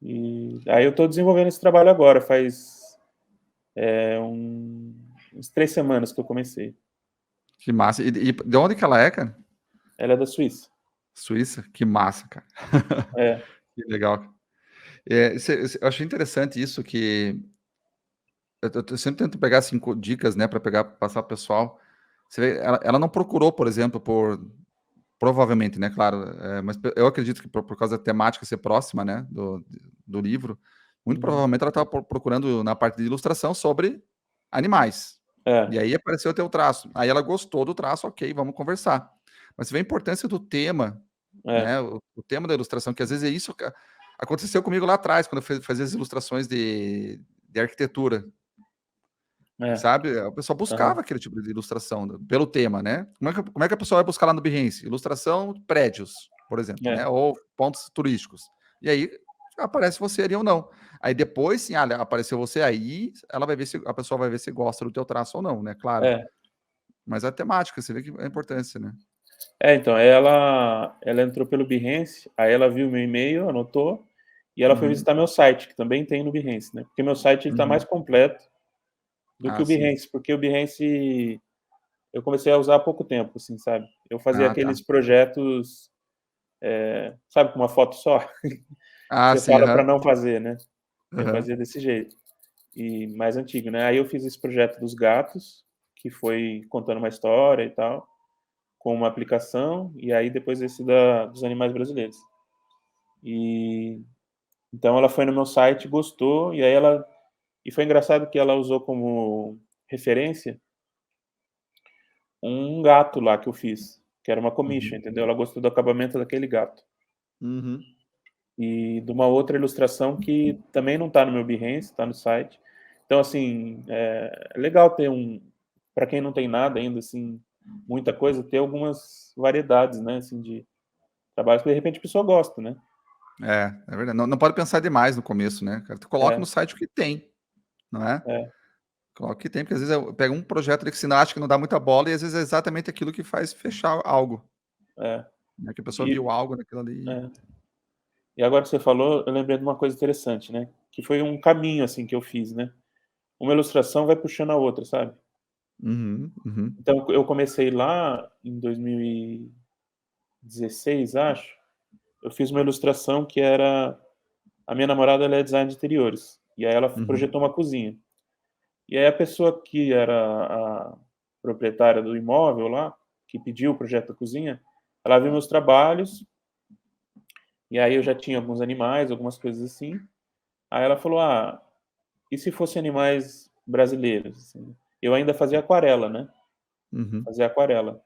E aí eu estou desenvolvendo esse trabalho agora, faz uns 3 semanas que eu comecei. Que massa. E de onde que ela é, cara? Ela é da Suíça. Suíça? Que massa, cara. É, Que legal. Eu achei interessante isso, que eu sempre tento pegar 5 dicas, né, para pegar, passar pro pessoal. Você vê, ela não procurou, por exemplo, provavelmente, né, claro, mas eu acredito que por causa da temática ser próxima, né, do livro, muito provavelmente ela estava procurando na parte de ilustração sobre animais. E é, aí apareceu o teu traço. Aí ela gostou do traço, ok, vamos conversar. Mas você vê a importância do tema, é, né, o tema da ilustração, que às vezes é isso que aconteceu comigo lá atrás, quando eu fazia as ilustrações de arquitetura. é, Sabe, a pessoa buscava aham, aquele tipo de ilustração pelo tema, né? Como é que a pessoa vai buscar lá no Behance? Ilustração de prédios, por exemplo, né? é, Ou pontos turísticos. E aí aparece você ali ou não. Aí depois, sim, apareceu você aí, ela vai ver se a pessoa vai ver se gosta do teu traço ou não, né? Claro. é. Mas a temática, você vê que é a importância, né? Então, ela entrou pelo Behance, aí ela viu meu e-mail, anotou, e ela foi Uhum, visitar meu site, que também tem no Behance, né? Porque meu site está mais uhum. completo do que Ah, o sim. Behance, porque o Behance eu comecei a usar há pouco tempo, assim, sabe? Eu fazia Ah, tá. aqueles projetos, sabe, com uma foto só, que Ah, você sim, fala para aham. não fazer, né? Eu Aham. fazia desse jeito. E mais antigo, né? Aí eu fiz esse projeto dos gatos, que foi contando uma história e tal, com uma aplicação, e aí depois esse dos animais brasileiros. E então ela foi no meu site, gostou, e foi engraçado que ela usou como referência um gato lá que eu fiz, que era uma commission, Uhum. entendeu? Ela gostou do acabamento daquele gato. Uhum. E de uma outra ilustração que também não está no meu Behance, está no site. Então, assim, é legal ter para quem não tem nada ainda, assim, muita coisa, ter algumas variedades, né, assim, de trabalhos que de repente a pessoa gosta, né? É verdade. Não, não pode pensar demais no começo, né, cara? Tu coloca no É, site o que tem, não é? é, Coloca o que tem, porque às vezes eu pego um projeto ali que você acha que não dá muita bola e às vezes é exatamente aquilo que faz fechar algo, é. né? Que a pessoa viu E, algo naquilo ali. é. E agora que você falou, eu lembrei de uma coisa interessante, né? Que foi um caminho, assim, que eu fiz, né? Uma ilustração vai puxando a outra, sabe? Uhum, uhum, Então, eu comecei lá em 2016, acho. Eu fiz uma ilustração que era... A minha namorada, ela é design de interiores. E aí ela uhum, projetou uma cozinha. E aí a pessoa que era a proprietária do imóvel lá, que pediu o projeto da cozinha, ela viu meus trabalhos, e aí eu já tinha alguns animais, algumas coisas assim. Aí ela falou, e se fossem animais brasileiros? Assim? Eu ainda fazia aquarela, né? uhum. Fazia aquarela.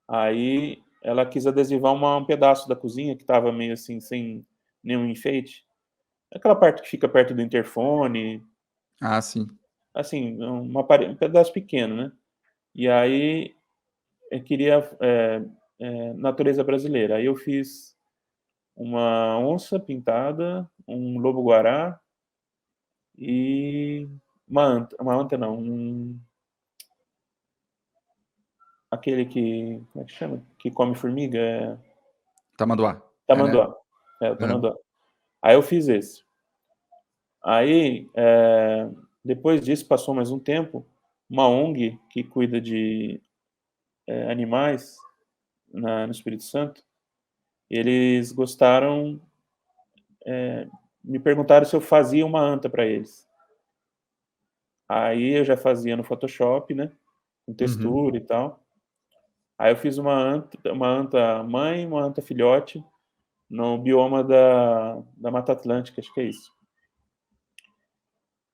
Aí ela quis adesivar um pedaço da cozinha que estava meio assim, sem nenhum enfeite. Aquela parte que fica perto do interfone, Ah, sim. assim, um pedaço pequeno, né? E aí eu queria natureza brasileira. Aí eu fiz uma onça pintada, um lobo-guará e uma anta não, aquele que, como é que chama? Que come formiga, Tamanduá. É, né? tamanduá. O Uhum, tamanduá. Aí eu fiz esse. Aí, depois disso, passou mais um tempo, uma ONG que cuida de animais no Espírito Santo, eles gostaram, me perguntaram se eu fazia uma anta para eles. Aí eu já fazia no Photoshop, né? Com uhum. textura e tal. Aí eu fiz uma anta mãe, uma anta filhote, no bioma da Mata Atlântica, acho que é isso.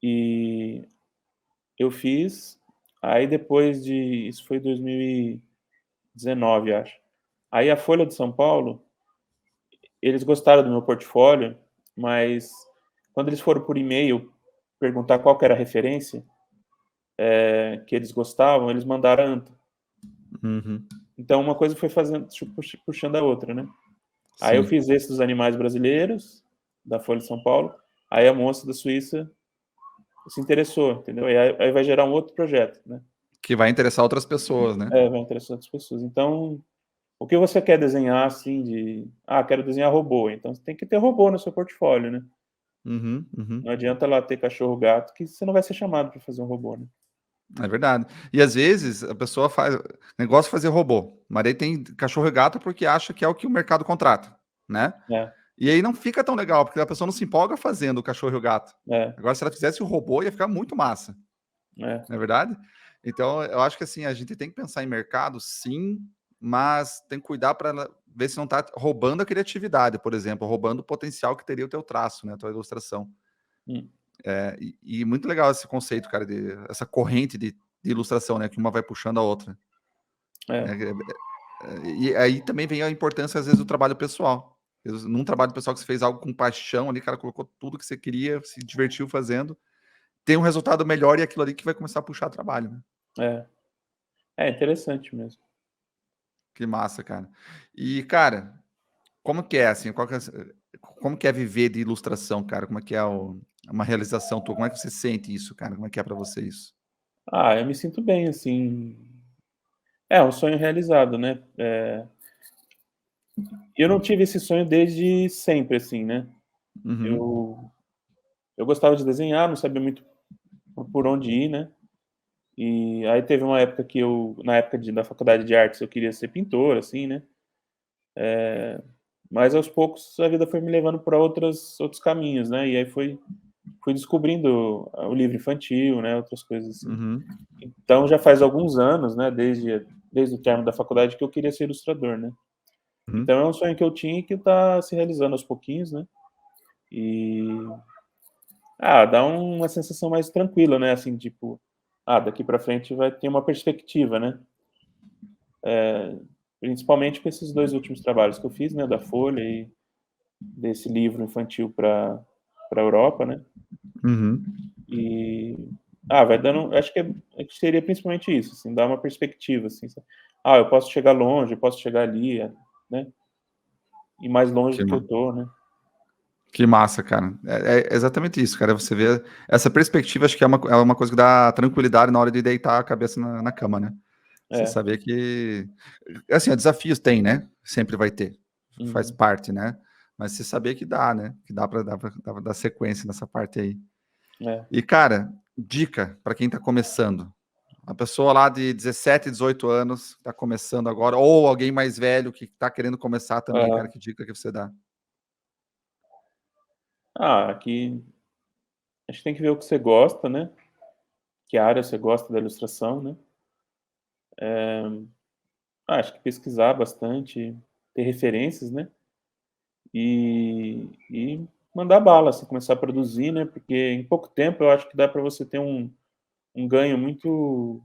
E eu fiz, aí depois de, isso foi 2019, acho. Aí a Folha de São Paulo, eles gostaram do meu portfólio, mas quando eles foram por e-mail perguntar qual que era a referência que eles gostavam, eles mandaram a anta. Uhum. Então uma coisa foi fazendo, puxando a outra, né? Aí eu Sim. fiz esse dos animais brasileiros, da Folha de São Paulo, aí a moça da Suíça se interessou, entendeu? Aí vai gerar um outro projeto, né? Que vai interessar outras pessoas, né? Vai interessar outras pessoas. Então, o que você quer desenhar, assim, quero desenhar robô, então você tem que ter robô no seu portfólio, né? Uhum, uhum. Não adianta lá ter cachorro, gato, que você não vai ser chamado para fazer um robô, né? É verdade. E às vezes a pessoa faz negócio de fazer robô, mas aí tem cachorro e gato porque acha que é o que o mercado contrata, né? É, E aí não fica tão legal, porque a pessoa não se empolga fazendo o cachorro e o gato. é, Agora, se ela fizesse o robô, ia ficar muito massa, é, não é verdade? Então, eu acho que assim, a gente tem que pensar em mercado, sim, mas tem que cuidar para ver se não está roubando a criatividade, por exemplo, roubando o potencial que teria o teu traço, né, a tua ilustração. hum, E muito legal esse conceito, cara, essa corrente de ilustração, né, que uma vai puxando a outra. é, E aí também vem a importância, às vezes, do trabalho pessoal. Num trabalho pessoal que você fez algo com paixão ali, cara, colocou tudo que você queria, se divertiu fazendo, tem um resultado melhor e aquilo ali que vai começar a puxar trabalho, né? é. É interessante mesmo. Que massa, cara. E, cara, como que é, assim, como que é viver de ilustração, cara? Como é que é uma realização tua? Como é que você sente isso, cara? Como é que é pra você isso? Eu me sinto bem, assim. É um sonho realizado, né? Eu não tive esse sonho desde sempre, assim, né? Uhum, Eu, eu gostava de desenhar, não sabia muito por onde ir, né? E aí teve uma época que na época da faculdade de artes, eu queria ser pintor, assim, né? Mas aos poucos a vida foi me levando para outros caminhos, né? E aí fui descobrindo o livro infantil, né? Outras coisas assim. uhum, Então já faz alguns anos, né? Desde o término da faculdade que eu queria ser ilustrador, né? uhum. Então é um sonho que eu tinha e que está se realizando aos pouquinhos, né? E dá uma sensação mais tranquila, né? Assim, tipo, daqui para frente vai ter uma perspectiva, né? Principalmente com esses dois últimos trabalhos que eu fiz, né? Da Folha e desse livro infantil para a Europa, né? Uhum. E vai dando, acho que seria principalmente isso, assim, dar uma perspectiva, assim, sabe? Eu posso chegar longe, eu posso chegar ali, né? E mais longe Que, do que eu ma- tô, né? que massa, cara. É exatamente isso, cara. Você vê essa perspectiva, acho que é uma coisa que dá tranquilidade na hora de deitar a cabeça na cama, né? Você É. saber que, assim, desafios tem, né? Sempre vai ter. Faz Uhum. parte, né? Mas você saber que dá, né? Que dá para dar sequência nessa parte aí. É. E, cara, dica para quem está começando. A pessoa lá de 17, 18 anos está começando agora, ou alguém mais velho que está querendo começar também, cara, que dica que você dá? Aqui a gente tem que ver o que você gosta, né? Que área você gosta da ilustração, né? Acho que pesquisar bastante, ter referências, né? E mandar bala, assim, começar a produzir, né? Porque em pouco tempo eu acho que dá para você ter um ganho muito,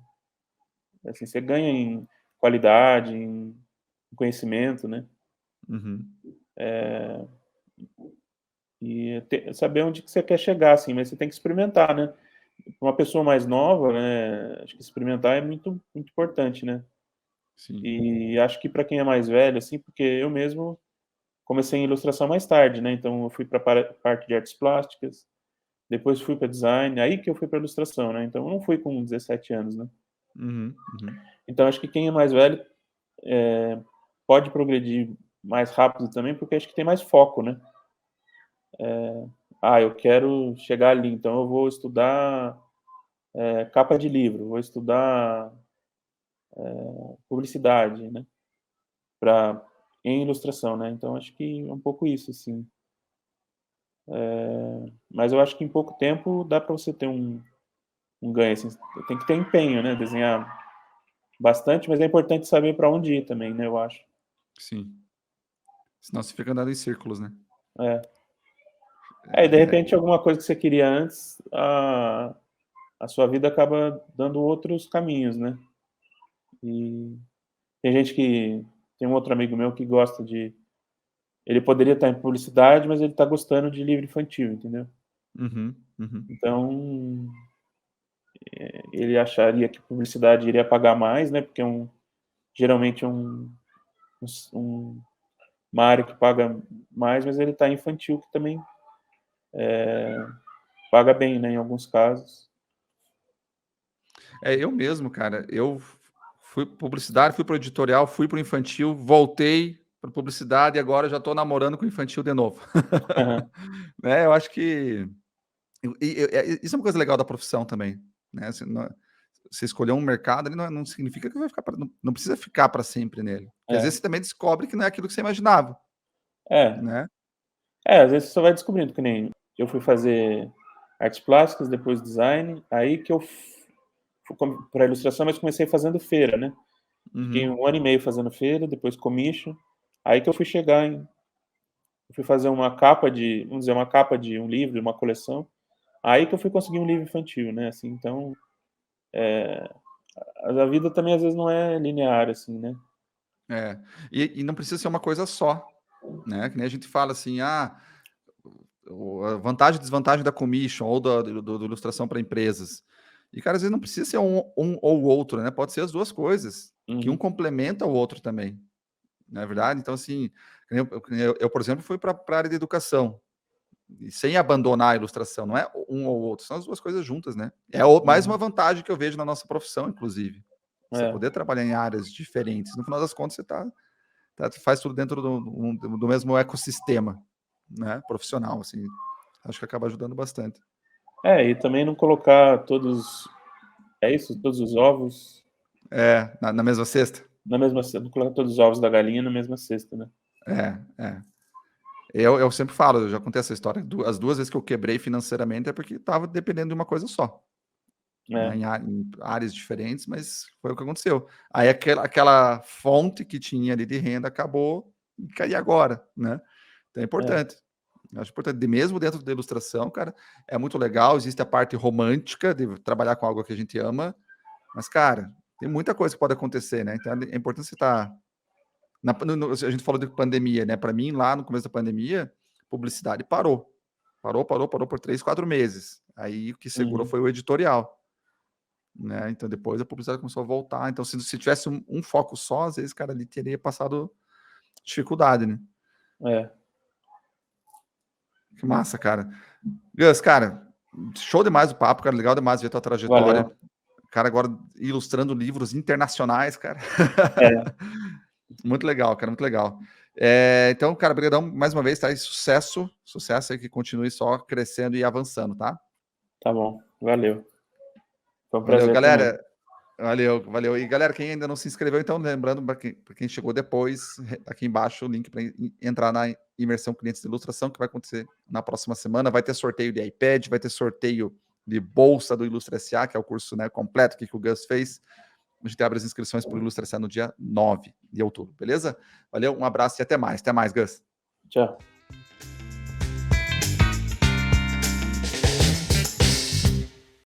assim, você ganha em qualidade, em conhecimento, né? Uhum. E saber onde que você quer chegar, assim, mas você tem que experimentar, né? Uma pessoa mais nova, né? Acho que experimentar é muito, muito importante, né? Sim. E acho que para quem é mais velho, assim, porque eu mesmo comecei em ilustração mais tarde, né? Então eu fui para a parte de artes plásticas, depois fui para design, aí que eu fui para ilustração, né? Então eu não fui com 17 anos, né? Uhum. Uhum. Então acho que quem é mais velho pode progredir mais rápido também, porque acho que tem mais foco, né? Eu quero chegar ali, então eu vou estudar capa de livro, vou estudar publicidade, né? Em ilustração, né? Então acho que é um pouco isso, assim. Mas eu acho que em pouco tempo dá para você ter um ganho, assim. Tem que ter empenho, né? Desenhar bastante, mas é importante saber para onde ir também, né? Eu acho. Sim. Senão você fica andando em círculos, né? E de repente alguma coisa que você queria antes, a sua vida acaba dando outros caminhos, né? E tem gente que tem um outro amigo meu que gosta de, ele poderia estar em publicidade, mas ele está gostando de livro infantil, entendeu? Uhum. Uhum. Então ele acharia que publicidade iria pagar mais, né? Porque geralmente um- uma área que paga mais, mas ele está infantil, que também paga bem, né? Em alguns casos. Eu mesmo, cara, eu fui publicidade, fui para o editorial, fui para o infantil, voltei para publicidade e agora já estou namorando com o infantil de novo. Aham. Né, eu acho que isso é uma coisa legal da profissão também, né? Você escolher um mercado, ele não significa que vai ficar não precisa ficar para sempre nele. Porque às É, vezes você também descobre que não é aquilo que você imaginava, é, né? às vezes você só vai descobrindo, que nem eu fui fazer artes plásticas, depois design, aí que eu fui para ilustração, mas comecei fazendo feira, né? Fiquei Uhum, 1 ano e meio fazendo feira, depois commission, aí que eu fui chegar em, eu fui fazer uma capa de, vamos dizer, uma capa de um livro, uma coleção, aí que eu fui conseguir um livro infantil, né? Assim, então, a vida também às vezes não é linear, assim, né? é. E não precisa ser uma coisa só, né? Que nem a gente fala assim, a vantagem e desvantagem da commission ou do ilustração para empresas. E, cara, às vezes não precisa ser um ou o outro, né? Pode ser as duas coisas, que um Uhum, complementa o outro também, não é verdade? Então, assim, que nem eu, por exemplo, fui para a área de educação, e sem abandonar a ilustração, não é um ou outro, são as duas coisas juntas, né? Mais uma uhum, vantagem que eu vejo na nossa profissão, inclusive. Você é, poder trabalhar em áreas diferentes. No final das contas, você faz tudo dentro do mesmo ecossistema, né? Profissional, assim. Acho que acaba ajudando bastante. e também não colocar todos, é isso, todos os ovos Na mesma cesta? na mesma cesta, não colocar todos os ovos da galinha na mesma cesta, né? É. Eu sempre falo, eu já contei essa história. As duas vezes que eu quebrei financeiramente é porque estava dependendo de uma coisa só. Né, É, em áreas diferentes, mas foi o que aconteceu. Aí aquela fonte que tinha ali de renda acabou e caiu agora, né? Então é é, importante. Eu acho importante, mesmo dentro da ilustração, cara, é muito legal. Existe a parte romântica de trabalhar com algo que a gente ama, mas, cara, tem muita coisa que pode acontecer, né? Então é importante você estar. A gente falou de pandemia, né? Para mim, lá no começo da pandemia, publicidade parou. Parou por 3, 4 meses. Aí o que segurou uhum, foi o editorial. Né? Então depois a publicidade começou a voltar. Então, se tivesse um foco só, às vezes, cara, ali teria passado dificuldade, né? é. Que massa, cara. Gus, cara, show demais o papo, cara. Legal demais ver tua trajetória. Valeu. Cara, agora ilustrando livros internacionais, cara. É, Muito legal, cara, muito legal. Então, cara, obrigadão mais uma vez, tá? E sucesso aí, que continue só crescendo e avançando, tá? Tá bom, valeu. Foi um Valeu, prazer galera. também. Valeu. E galera, quem ainda não se inscreveu, então, lembrando, para quem chegou depois, aqui embaixo o link para entrar na imersão Clientes de Ilustração, que vai acontecer na próxima semana. Vai ter sorteio de iPad, vai ter sorteio de bolsa do Ilustra SA, que é o curso, né, completo que o Gus fez. A gente abre as inscrições para o Ilustra SA no dia 9 de outubro, beleza? Valeu, um abraço e até mais. Até mais, Gus. Tchau.